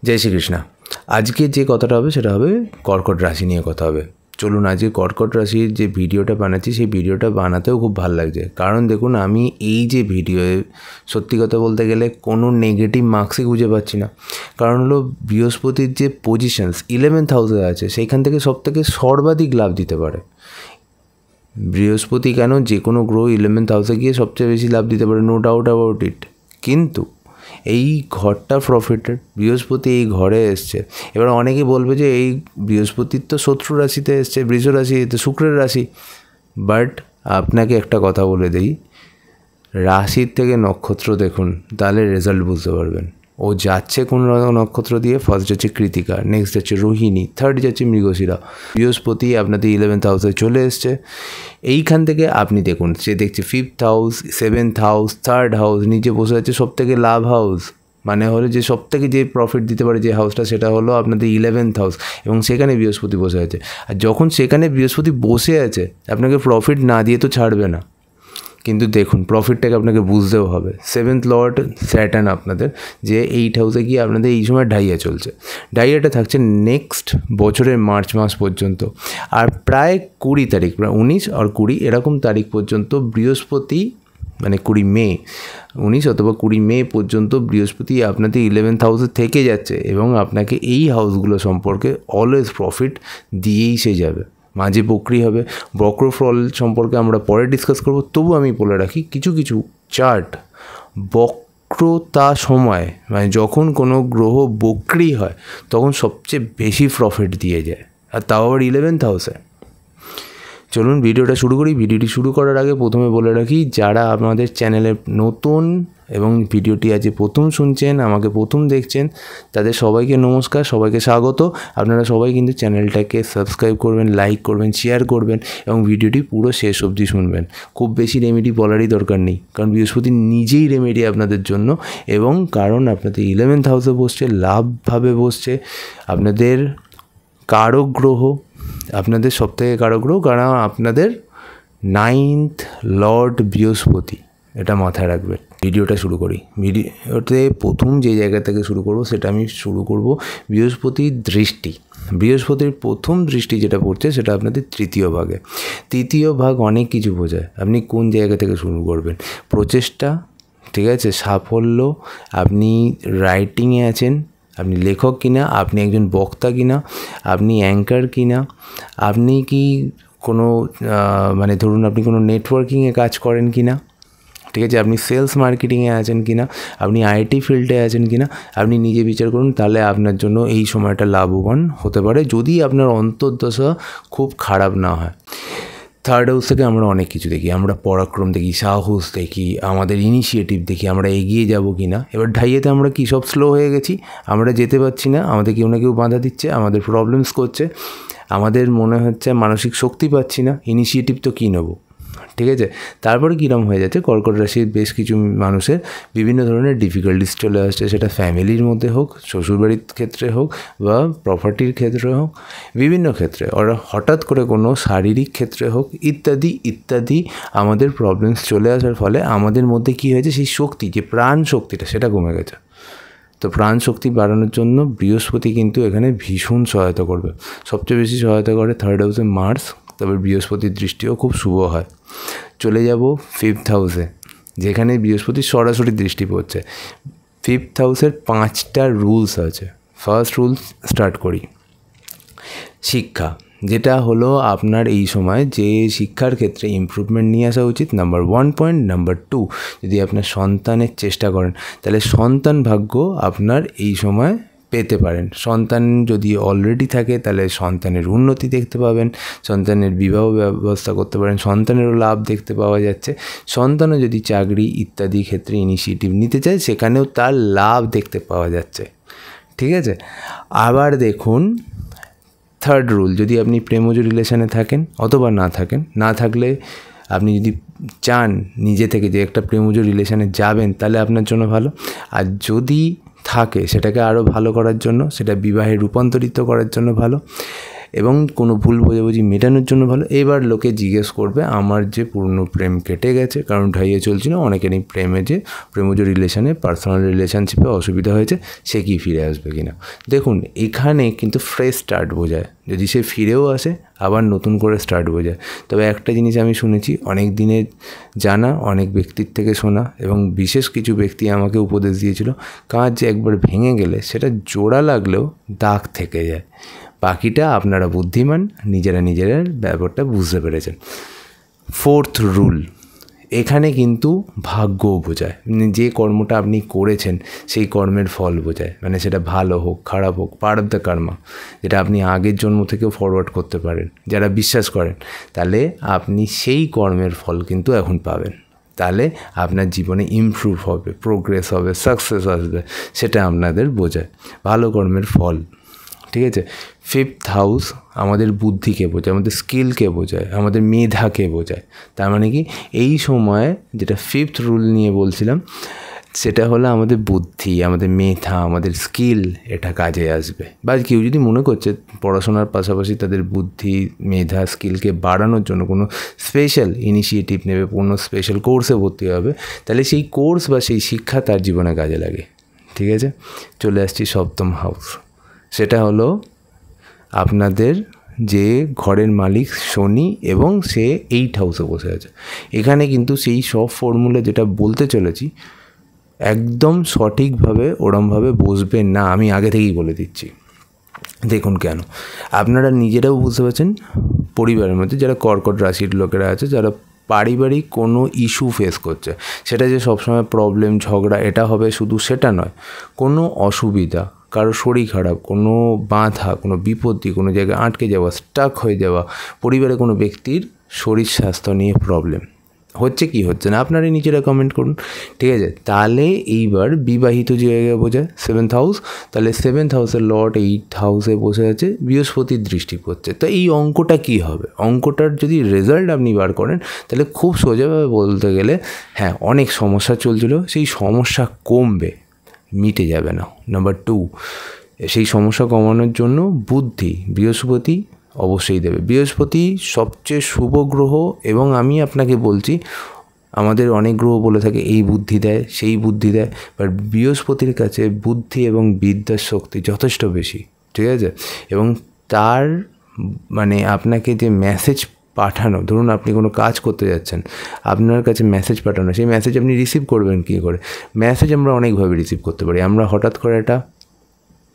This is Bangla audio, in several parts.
জয় শ্রীকৃষ্ণ। আজকে যে কথাটা হবে সেটা হবে কর্কট রাশি নিয়ে কথা হবে। চলুন আজকে কর্কট রাশির যে ভিডিওটা বানাচ্ছি সেই ভিডিওটা বানাতেও খুব ভালো লাগছে, কারণ দেখুন আমি এই যে ভিডিওয়ে সত্যি কথা বলতে গেলে কোনো নেগেটিভ মার্কসই খুঁজে পাচ্ছি না। কারণ হলো বৃহস্পতির যে পজিশনস 11th হাউসে আছে সেইখান থেকে সবথেকে সর্বাধিক লাভ দিতে পারে বৃহস্পতি। কেন, যে কোনো গ্রহ 11th হাউসে গিয়ে সবচেয়ে বেশি লাভ দিতে পারে, নো ডাউট অ্যাবাউট ইট। কিন্তু এই ঘরটা প্রফিটের, বৃহস্পতি এই ঘরে এসছে। এবার অনেকে বলবে যে এই বৃহস্পতির তো শত্রু রাশিতে এসছে, বৃষ রাশি, তো শুক্রের রাশি। বাট আপনাকে একটা কথা বলে দিই, রাশির থেকে নক্ষত্র দেখুন, তাহলে রেজাল্ট বুঝতে পারবেন। ও যাচ্ছে কোন নক্ষত্র দিয়ে, ফার্স্ট যাচ্ছে কৃতিকা, নেক্সট যাচ্ছে রোহিণী, থার্ড যাচ্ছে মৃগশিরা। বৃহস্পতি আপনাদের 11th হাউসে চলে এসছে। এইখান থেকে আপনি দেখুন, সে দেখছে 5th house, 7th house, 3rd house, নিচে বসে আছে সব থেকে লাভ হাউস, মানে হলো যে সব থেকে যে প্রফিট দিতে পারে যে হাউসটা, সেটা হলো আপনাদের 11th হাউস, এবং সেখানে বৃহস্পতি বসে আছে। আর যখন সেখানে বৃহস্পতি বসে আছে, আপনাকে প্রফিট না দিয়ে তো ছাড়বে না, কিন্তু দেখুন প্রফিটটাকে আপনাকে বুঝতেও হবে। 7th লর্ড স্যাটার্ন আপনাদের যে 8th হাউসে গিয়ে আপনাদের এই সময় ডাইয়া চলছে। ডাইয়াটা থাকছে নেক্সট বছরের মার্চ মাস পর্যন্ত, আর প্রায় 20 তারিখ, প্রায় 19 আর 20 এরকম তারিখ পর্যন্ত বৃহস্পতি, মানে 20 মে, 19 অথবা 20 মে পর্যন্ত বৃহস্পতি আপনাদের 11th হাউসে থেকে যাচ্ছে, এবং আপনাকে এই হাউসগুলো সম্পর্কে অলওয়েজ প্রফিট দিয়েই সে যাবে। মাঝে বক্রি হবে, বক্রফল সম্পর্কে আমরা পরে ডিসকাস করব। তবু আমি বলে রাখি, কিছু কিছু চার্ট বক্রতা সময়, মানে যখন কোনো গ্রহ বক্রি হয় তখন সবচেয়ে বেশি প্রফিট দিয়ে যায়, আর তাও আবার 11th হাউসে। চলুন ভিডিওটা শুরু করি। ভিডিওটি শুরু করার আগে প্রথমে বলে রাখি, যারা আমাদের চ্যানেলে নতুন এবং ভিডিওটি আজ প্রথম শুনছেন, আমাকে প্রথম দেখছেন, তাদের সবাইকে নমস্কার, সবাইকে স্বাগত। আপনারা সবাই কিন্তু চ্যানেলটাকে সাবস্ক্রাইব করবেন, লাইক করবেন, শেয়ার করবেন, এবং ভিডিওটি পুরো শেষ অবধি শুনবেন। খুব বেশি রেমেডি বলারই দরকার নেই, কারণ বৃহস্পতি নিজেই রেমেডি আপনাদের জন্য, এবং কারণ আপনাদের 11th হাউসে বসছে, লাভভাবে বসছে। আপনাদের কারক গ্রহ, আপনাদের সবথেকে কারক গ্রহ, কারণ আপনাদের 9th লর্ড বৃহস্পতি, এটা মাথায় রাখবেন। ভিডিওটা শুরু করি। ভিডিওতে প্রথম যে জায়গা থেকে শুরু করব সেটা আমি শুরু করব বৃহস্পতির দৃষ্টি। বৃহস্পতির প্রথম দৃষ্টি যেটা পড়ছে সেটা আপনাদের তৃতীয় ভাগে। তৃতীয় ভাগ অনেক কিছু বোঝায়। আপনি কোন জায়গা থেকে শুরু করবেন, প্রচেষ্টা, ঠিক আছে, সাফল্য, আপনি রাইটিংয়ে আছেন, আপনি লেখক কিনা, আপনি একজন বক্তা কিনা, আপনি অ্যাঙ্কার কিনা, আপনি কি কোনো মানে ধরুন আপনি কোনো নেটওয়ার্কিংয়ে কাজ করেন কিনা, ঠিক আছে, আপনি সেলস মার্কেটিংয়ে আছেন কিনা, আপনি আইটি ফিল্ডে আছেন কিনা, আপনি নিজে বিচার করুন। তাহলে আপনার জন্য এই সময়টা লাভবান হতে পারে, যদি আপনার অন্তর্দশা খুব খারাপ না হয়। 3rd হাউস থেকে আমরা অনেক কিছু দেখি, আমরা পরাক্রম দেখি, সাহস দেখি, আমাদের ইনিশিয়েটিভ দেখি, আমরা এগিয়ে যাব কি না। এবার ঢাইয়েতে আমরা কি সব স্লো হয়ে গেছি, আমরা যেতে পারছি না, আমাদের কেউ না কেউ বাধা দিচ্ছে, আমাদের প্রবলেমস করছে, আমাদের মনে হচ্ছে মানসিক শক্তি পাচ্ছি না, ইনিশিয়েটিভ তো কী নেবো, ঠিক আছে। তারপরে কীরকম হয়ে যাচ্ছে, কর্কট রাশির বেশ কিছু মানুষের বিভিন্ন ধরনের ডিফিকাল্টিস চলে আসছে, সেটা ফ্যামিলির মধ্যে হোক, শ্বশুরবাড়ির ক্ষেত্রে হোক, বা প্রপার্টির ক্ষেত্রে হোক, বিভিন্ন ক্ষেত্রে, ওরা হঠাৎ করে কোনো শারীরিক ক্ষেত্রে হোক, ইত্যাদি ইত্যাদি আমাদের প্রবলেমস চলে আসার ফলে আমাদের মধ্যে কী হয়েছে, সেই শক্তি, যে প্রাণ শক্তিটা, সেটা কমে গেছে। তো প্রাণ শক্তি বাড়ানোর জন্য বৃহস্পতি কিন্তু এখানে ভীষণ সহায়তা করবে। সবচেয়ে বেশি সহায়তা করে 3rd হাউসে মার্স, তবে বৃহস্পতির দৃষ্টিও খুব শুভ হয়। চলে যাব 5th হাউসে, যেখানে বৃহস্পতির সরাসরি দৃষ্টি পড়ছে। 5th হাউসের 5টা রুলস আছে। ফার্স্ট রুলস স্টার্ট করি, শিক্ষা, যেটা হলো আপনার এই সময় যে শিক্ষার ক্ষেত্রে ইমপ্রুভমেন্ট নিয়ে আসা উচিত, নাম্বার 1 পয়েন্ট। নাম্বার 2, যদি আপনার সন্তানের চেষ্টা করেন তাহলে সন্তান ভাগ্য আপনার এই সময় পেতে পারেন। সন্তান যদি অলরেডি থাকে তাহলে সন্তানের উন্নতি দেখতে পাবেন, সন্তানের বিবাহ ব্যবস্থা করতে পারেন, সন্তানেরও লাভ দেখতে পাওয়া যাচ্ছে। সন্তানও যদি চাকরি ইত্যাদি ক্ষেত্রে ইনিশিয়েটিভ নিতে চায়, সেখানেও তার লাভ দেখতে পাওয়া যাচ্ছে, ঠিক আছে। আবার দেখুন 3rd রুল, যদি আপনি প্রেমজ রিলেশনে থাকেন অথবা না থাকলে আপনি যদি চান নিজে থেকে যে একটা প্রেমজ রিলেশনে যাবেন, তাহলে আপনার জন্য ভালো। আর যদি থাকে, সেটাকে আরও ভালো করার জন্য, সেটা বিবাহে রূপান্তরিত করার জন্য ভালো। এবং কোনো ভুল বোঝাবুঝি মেটানোর জন্য ভালো। এবার লোকে জিজ্ঞেস করবে আমার যে পুরনো প্রেম কেটে গেছে, কারণ ঢাইয়ে চলছিল, অনেকেরই প্রেমজ রিলেশনে, পার্সোনাল রিলেশনশিপে অসুবিধা হয়েছে, সে কি ফিরে আসবে কি না। দেখুন, এখানে কিন্তু ফ্রেশ স্টার্ট বোঝায়, যদি সে ফিরেও আসে আবার নতুন করে স্টার্ট বোঝায়। তবে একটা জিনিস আমি শুনেছি, অনেক দিনের জানা, অনেক ব্যক্তির থেকে শোনা, এবং বিশেষ কিছু ব্যক্তি আমাকে উপদেশ দিয়েছিল, কাঁচ যে একবার ভেঙে গেলে সেটা জোড়া লাগলেও দাগ থেকে যায়। বাকিটা আপনারা বুদ্ধিমান, নিজেরা ব্যাপারটা বুঝতে পেরেছেন। 4th রুল, এখানে কিন্তু ভাগ্যও বোঝায়, যে কর্মটা আপনি করেছেন সেই কর্মের ফল বোঝায়, মানে সেটা ভালো হোক খারাপ হোক, পার্ট অফ দ্য কর্মা, যেটা আপনি আগের জন্ম থেকেও ফরওয়ার্ড করতে পারেন, যারা বিশ্বাস করেন, তাহলে আপনি সেই কর্মের ফল কিন্তু এখন পাবেন। তাহলে আপনার জীবনে ইমপ্রুভ হবে, প্রোগ্রেস হবে, সাকসেস আসবে, সেটা আপনাদের বোঝায় ভালো কর্মের ফল। ঠিক আছে। 5th হাউস আমাদের বুদ্ধিকে বোঝায়, আমাদের স্কিলকে বোঝায়, আমাদের মেধাকে বোঝায়। তার মানে কি, এই সময় যেটা 5th রুল নিয়ে বলছিলাম, সেটা হলো আমাদের বুদ্ধি, আমাদের মেধা, আমাদের স্কিল, এটা কাজে আসবে। বা কেউ যদি মনে করছে পড়াশোনার পাশাপাশি তাদের বুদ্ধি, মেধা, স্কিলকে বাড়ানোর জন্য কোনো স্পেশাল ইনিশিয়েটিভ নেবে, কোনো স্পেশাল কোর্সে ভর্তি হবে, তাহলে সেই কোর্স বা সেই শিক্ষা তার জীবনে কাজে লাগে। ঠিক আছে। চলে আসছি 7ম হাউস, সেটা হলো আপনাদের যে ঘরের মালিক শনি, এবং সে 8 হাউসে বসে আছে। এখানে কিন্তু সেই সব ফর্মুলা যেটা বলতে চলেছি একদম সঠিকভাবে ওরমভাবে বসবে না, আমি আগে থেকেই বলে দিচ্ছি। দেখুন কেন, আপনারা নিজেরাও বুঝতে পারছেন, পরিবারের মধ্যে যারা কর্কট রাশির লোকেরা আছে, যারা পারিবারিক কোনো ইস্যু ফেস করছে, সেটা যে সবসময় প্রবলেম, ঝগড়া এটা হবে শুধু সেটা নয়, কোনো অসুবিধা, কারো শরীর খারাপ, কোনো বাধা, কোনো বিপত্তি, কোনো জায়গায় আটকে যাওয়া, স্টাক হয়ে যাওয়া, পরিবারে কোনো ব্যক্তির শরীর স্বাস্থ্য নিয়ে প্রবলেম হচ্ছে কি হচ্ছে না, আপনারা নিজেরা কমেন্ট করুন। ঠিক আছে। তাহলে এইবার বিবাহিত জায়গায় বোঝায় 7th হাউস, তাহলে 7th হাউসের লর্ড 8th হাউসে বসে আছে, বৃহস্পতির দৃষ্টি পড়ছে। তো এই অঙ্কটা কি হবে, অঙ্কটার যদি রেজাল্ট আপনি বার করেন, তাহলে খুব সোজাভাবে বলতে গেলে, হ্যাঁ অনেক সমস্যা চলছিল, সেই সমস্যা কমবে, মিটে যাবে না। নাম্বার 2, সেই সমস্যা কমানোর জন্য বুদ্ধি বৃহস্পতি অবশ্যই দেবে। বৃহস্পতি সবচেয়ে শুভ গ্রহ, এবং আমি আপনাকে বলছি, আমাদের অনেক গ্রহ বলে থাকে এই বুদ্ধি দেয়, সেই বুদ্ধি দেয়, বাট বৃহস্পতির কাছে বুদ্ধি এবং বিদ্যার শক্তি যথেষ্ট বেশি। ঠিক আছে। এবং তার মানে আপনাকে যে মেসেজ পাঠানো, ধরুন আপনি কোনো কাজ করতে যাচ্ছেন, আপনার কাছে মেসেজ পাঠানো, সেই মেসেজ আপনি রিসিভ করবেন কী করে। মেসেজ আমরা অনেকভাবে রিসিভ করতে পারি, আমরা হঠাৎ করে এটা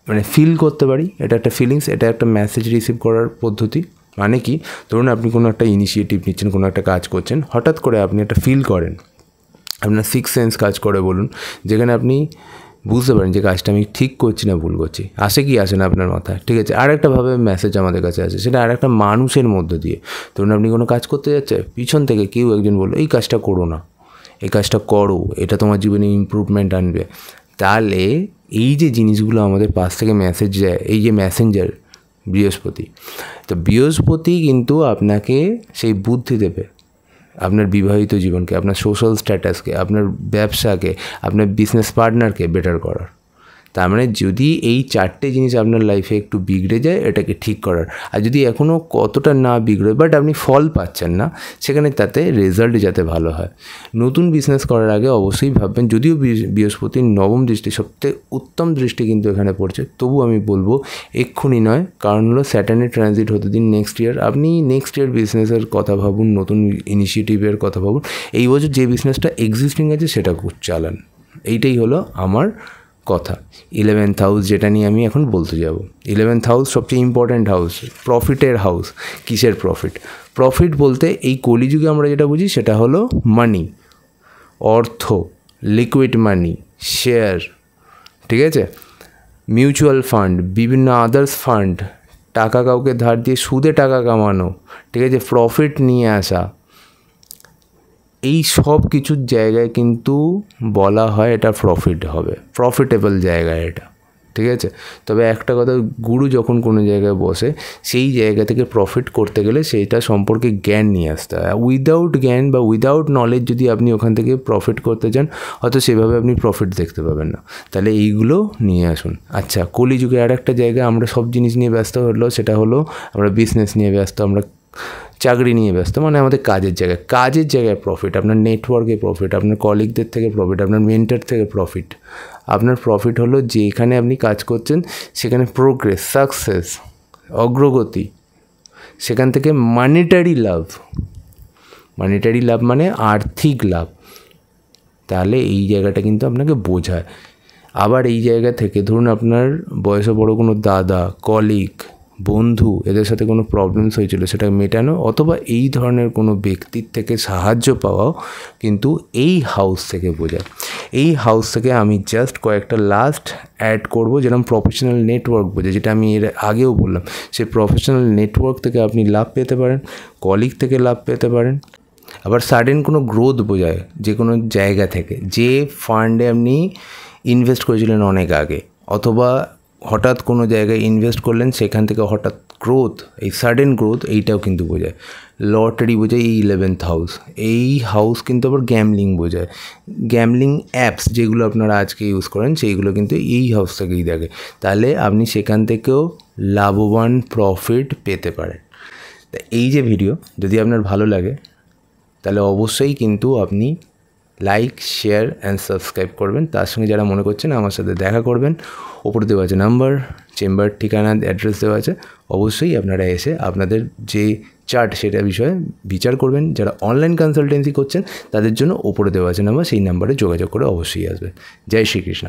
মানে ফিল করতে পারি, এটা একটা ফিলিংস, এটা একটা মেসেজ রিসিভ করার পদ্ধতি। মানে কি, ধরুন আপনি কোনো একটা ইনিশিয়েটিভ নিচ্ছেন, কোনো একটা কাজ করছেন, হঠাৎ করে আপনি একটা ফিল করেন, আপনার 6th সেন্স কাজ করে বলুন, যেখানে আপনি বুঝতে পারেন যে কাজটা আমি ঠিক করছি না ভুল করছি। আসে কি আসে না আপনার মাথায়। ঠিক আছে। আরেকটাভাবে মেসেজ আমাদের কাছে আসে, সেটা আরেকটা মানুষের মধ্য দিয়ে। ধরুন আপনি কোনো কাজ করতে যাচ্ছে, পিছন থেকে কেউ একজন বললো এই কাজটা করো না, এই কাজটা করো, এটা তোমার জীবনে ইমপ্রুভমেন্ট আনবে। তাহলে এই যে জিনিসগুলো আমাদের পাশ থেকে মেসেজ যায়, এই যে মেসেঞ্জার বৃহস্পতি, তো বৃহস্পতি কিন্তু আপনাকে সেই বুদ্ধি দেবে, আপনার বিবাহিত জীবনকে, আপনার সোশ্যাল স্ট্যাটাসকে, আপনার ব্যবসাকে, আপনার বিজনেস পার্টনারকে বেটার করার। তার মানে যদি এই 4টে জিনিস আপনার লাইফে একটু বিগড়ে যায়, এটাকে ঠিক করার। আর যদি এখনও কতটা না বিগড়ে, বাট আপনি ফল পাচ্ছেন না, সেখানে তাতে রেজাল্ট যাতে ভালো হয়। নতুন বিজনেস করার আগে অবশ্যই ভাববেন, যদিও বৃহস্পতির 9ম দৃষ্টি সবথেকে উত্তম দৃষ্টি কিন্তু এখানে পড়ছে, তবু আমি বলবো এক্ষুনি নয়, কারণ হলো স্যাটার্নের ট্রানজিট হতে দিন নেক্সট ইয়ার। আপনি নেক্সট ইয়ার বিজনেসের কথা ভাবুন, নতুন ইনিশিয়েটিভের কথা ভাবুন। এই বছর যে বিজনেসটা এক্সিস্টিং আছে সেটা চালান, এইটাই হলো আমার কথা। 11th হাউস যেটা নিয়ে আমি এখন বলতে যাব, 11th হাউস সবচেয়ে ইম্পর্ট্যান্ট হাউস, প্রফিটের হাউস। কিসের প্রফিট? প্রফিট বলতে এই কলিযুগে আমরা যেটা বুঝি সেটা হলো মানি, অর্থ, লিকুইড মানি, শেয়ার, ঠিক আছে, মিউচুয়াল ফান্ড, বিভিন্ন আদার্স ফান্ড, টাকা কাউকে ধার দিয়ে সুদে টাকা কামানো, ঠিক আছে, প্রফিট নিয়ে আসা, এই সব কিছুর জায়গায় কিন্তু বলা হয় এটা প্রফিট হবে, প্রফিটেবল জায়গা এটা। ঠিক আছে। তবে একটা কথা, গুরু যখন কোনো জায়গায় বসে সেই জায়গা থেকে প্রফিট করতে গেলে সেইটা সম্পর্কে জ্ঞান নিয়ে আসতে হয়। উইদাউট জ্ঞান বা উইদাউট নলেজ যদি আপনি ওখান থেকে প্রফিট করতে চান, হয়তো সেভাবে আপনি প্রফিট দেখতে পাবেন না। তাহলে এইগুলো নিয়ে আসুন। আচ্ছা, কলিযুগে আর একটা জায়গায় আমরা সব জিনিস নিয়ে ব্যস্ত হলো, সেটা হলো আমরা বিজনেস নিয়ে ব্যস্ত, আমরা চাকরি নিয়ে ব্যস্ত, মানে আমাদের কাজের জায়গায় প্রফিট, আপনার নেটওয়ার্কে প্রফিট, আপনার কলিগদের থেকে প্রফিট, আপনার মেন্টর থেকে প্রফিট। আপনার প্রফিট হলো যেখানে আপনি কাজ করছেন সেখানে প্রোগ্রেস, সাকসেস, অগ্রগতি, সেখান থেকে মানিটারি লাভ মানে আর্থিক লাভ। তাহলে এই জায়গাটা কিন্তু আপনাকে বোঝায়। আবার এই জায়গা থেকে ধরুন আপনার বয়সে বড় কোনো দাদা, কলিগ, বন্ধু, এদের সাথে কোনো প্রবলেমস হয়েছিল, সেটা মেটানো, অথবা এই ধরনের কোনো ব্যক্তির থেকে সাহায্য পাওয়াও কিন্তু এই হাউস থেকে বোঝায়। এই হাউস থেকে আমি জাস্ট কয়েকটা লাস্ট অ্যাড করব, যেরকম প্রফেশনাল নেটওয়ার্ক বোঝায়, যেটা আমি এর আগেও বললাম। সেই প্রফেশনাল নেটওয়ার্ক থেকে আপনি লাভ পেতে পারেন, কলিগ থেকে লাভ পেতে পারেন। আবার সাডেন কোনো গ্রোথ বোঝায় যে কোনো জায়গা থেকে, যে ফান্ডে আপনি ইনভেস্ট করেছিলেন অনেক আগে, অথবা হঠাৎ কোনো জায়গায় ইনভেস্ট করলেন, সেখান থেকে হঠাৎ গ্রোথ, এই সাডেন গ্রোথ, এইটাও কিন্তু বোঝায়। লটারি বোঝায় এই 11th হাউস। এই হাউস কিন্তু আবার গ্যামলিং বোঝায়। গ্যামলিং অ্যাপস যেগুলো আপনারা আজকে ইউজ করেন, সেইগুলো কিন্তু এই হাউস থেকেই দেখে। তাহলে আপনি সেখান থেকেও লাভবান প্রফিট পেতে পারেন। তা এই যে ভিডিও যদি আপনার ভালো লাগে, তাহলে অবশ্যই কিন্তু আপনি লাইক, শেয়ার অ্যান্ড সাবস্ক্রাইব করবেন। তার সঙ্গে যারা মনে করছেন আমার সাথে দেখা করবেন, ওপরে দেওয়া আছে নাম্বার, চেম্বার ঠিকানা, অ্যাড্রেস দেওয়া আছে। অবশ্যই আপনারা এসে আপনাদের যে চার্ট সেটা বিষয়ে বিচার করবেন। যারা অনলাইন কনসালটেন্সি করছেন তাদের জন্য ওপরে দেওয়া আছে নাম্বার, সেই নাম্বারে যোগাযোগ করে অবশ্যই আসবেন। জয় শ্রীকৃষ্ণ।